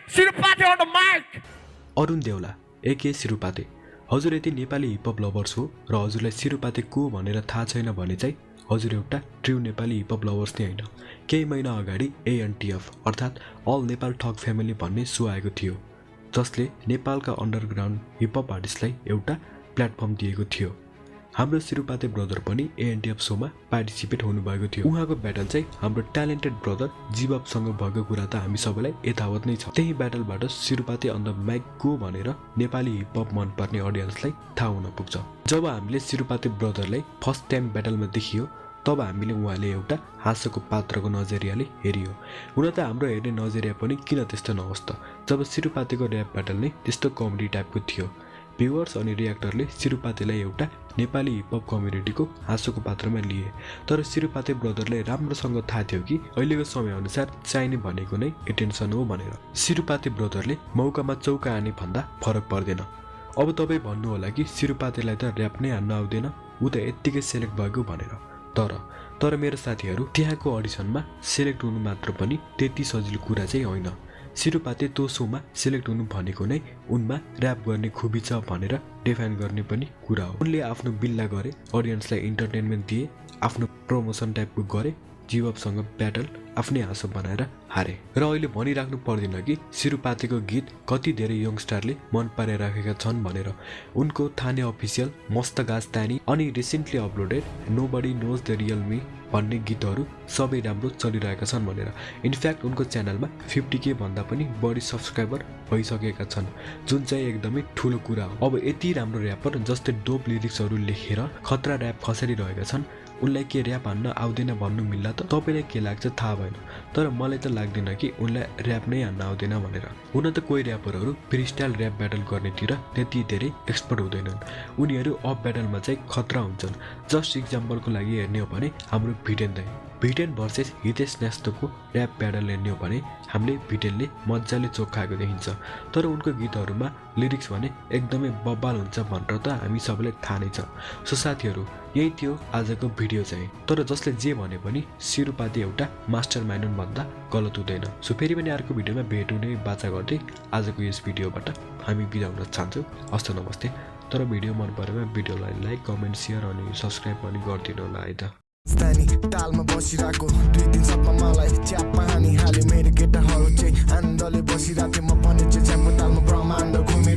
Sirupatey on the mic. Arun देउला एके सिरुपाते। हजुर यदि नेपाली हिपहप लभर्स हो र हजुरलाई सिरुपाते को भनेर थाहा छैन भने चाहिँ हजुर एउटा ट्रु नेपाली हिपहप लभर्स नै होइन। केही महिना अगाडि ANTF अर्थात् अल नेपाल ठग फ्यामिली भन्ने सो आएको थियो, जसले नेपालका अन्डरग्राउन्ड हिपहप आर्टिस्टलाई एउटा प्लेटफर्म दिएको थियो। हाम्रो सिरुपाते ब्रदर पनि ANTF सोमा पार्टिसिपेट हुनुभएको थियो। उहाँको ब्याटल चाहिँ हाम्रो ट्यालेन्टेड ब्रदर जीवसँग भएको कुरा त हामी सबैलाई यथावत नै छ। त्यही ब्याटलबाट सिरुपाते अन द माइक को भनेर नेपाली हिपहप मनपर्ने अडियन्सलाई थाहा हुन पुग्छ। जब हामीले सिरुपाते ब्रदरलाई फर्स्ट टाइम ब्याटलमा देखियो तब हामीले उहाँले एउटा हाँसोको पात्रको नजरियाले हेरियो। हुन त हाम्रो हेर्ने नजरिया पनि किन त्यस्तो नहोस् त, जब सिरुपातेको ऱ्याप ब्याटल नै त्यस्तो कमेडी टाइपको थियो। भ्युवर्स अनि रियाक्टरले सिरुपातेलाई एउटा नेपाली हिपहप कम्युनिटीको हाँसोको पात्रमा लिए। तर सिरुपाते ब्रदरले राम्रोसँग थाहा थियो कि अहिलेको समयअनुसार चाहिने भनेको नै एटेन्सन हो भनेर। सिरुपाते ब्रदरले मौकामा चौका हाने भन्दा फरक पर्दैन। अब तपाईँ भन्नुहोला कि सिरुपातेलाई त ऱ्याप नै हान्न आउँदैन, ऊ त यत्तिकै सेलेक्ट भएको भनेर। तर मेरो साथीहरू, त्यहाँको अडिसनमा सेलेक्ट हुनु मात्र पनि त्यति सजिलो कुरा चाहिँ होइन। सिरुपाते त्यो सोमा सेलेक्ट हुनु भनेको नै उनमा ऱ्याप गर्ने खुबी छ भनेर डिफाइन गर्ने पनि कुरा हो। उनले आफ्नो बिल्ला गरे, अडियन्सलाई इन्टरटेनमेन्ट दिए, आफ्नो प्रमोसन टाइपको गरे, जीवसँग ब्याटल आफ्नै हाँसो बनाएर हारे। र अहिले भनिराख्नु पर्दैन कि सिरुपातेको गीत कति धेरै यङस्टरले मन पराइराखेका छन् भनेर। उनको थाने अफिसियल, मस्त गाज तानी अनि recently uploaded nobody knows the real me भन्ने गीतहरू सबै राम्रो चलिरहेका छन् भनेर। इनफ्याक्ट उनको च्यानलमा 50K भन्दा पनि बढी सब्सक्राइबर भइसकेका छन्, जुन चाहिँ एकदमै ठुलो कुरा हो। अब यति राम्रो ऱ्यापर जस्तै डोप लिरिक्सहरू लेखेर खतरा ऱ्याप खसारिरहेका छन्, उनलाई के ऱ्याप हान्न आउँदैन भन्नु मिल्ला त? तपाईँलाई के लाग्छ थाहा भएन, तर मलाई त लाग्दैन कि उनलाई ऱ्याप नै हान्न आउँदैन भनेर। हुन त कोही ऱ्यापरहरू फ्रीस्टाइल ऱ्याप ब्याटल गर्नेतिर त्यति धेरै एक्सपर्ट हुँदैनन्, उनीहरू अफ ब्याटलमा चाहिँ खतरा हुन्छन्। जस्ट इक्जाम्पलको लागि हेर्ने हो भने हाम्रो भिटेन भर्सेस हितेश न्यास्तोको ऱ्याप ब्याटल हेर्ने हो भने हामीले भिटेनले मजाले चोखाएको देखिन्छ, तर उनको गीतहरूमा लिरिक्स भने एकदमै बब्बाल हुन्छ भनेर त हामी सबैलाई थाहा नै छ। सो साथीहरू, यही थियो आजको भिडियो चाहिँ। तर जसले जे भने पनि सिरुपाते एउटा मास्टर माइन्ड भन्दा गलत हुँदैन। सो फेरि पनि अर्को भिडियोमा भेट हुने बाचा गर्दै आजको यस भिडियोबाट हामी बिदा हुन चाहन्छौँ। हस्त नमस्ते। तर भिडियो मन परेमा भिडियोलाई लाइक, कमेन्ट, सेयर अनि सब्सक्राइब पनि गरिदिनु होला है त। तालमा बसिरहेको 2-3 सपमा मलाई च्यापमा हानी हाल्यो मेरो केटाहरू चाहिँ आनन्दले बसिरहेको म पनि च्यापको तालमा ब्रह्माण्ड घुमेर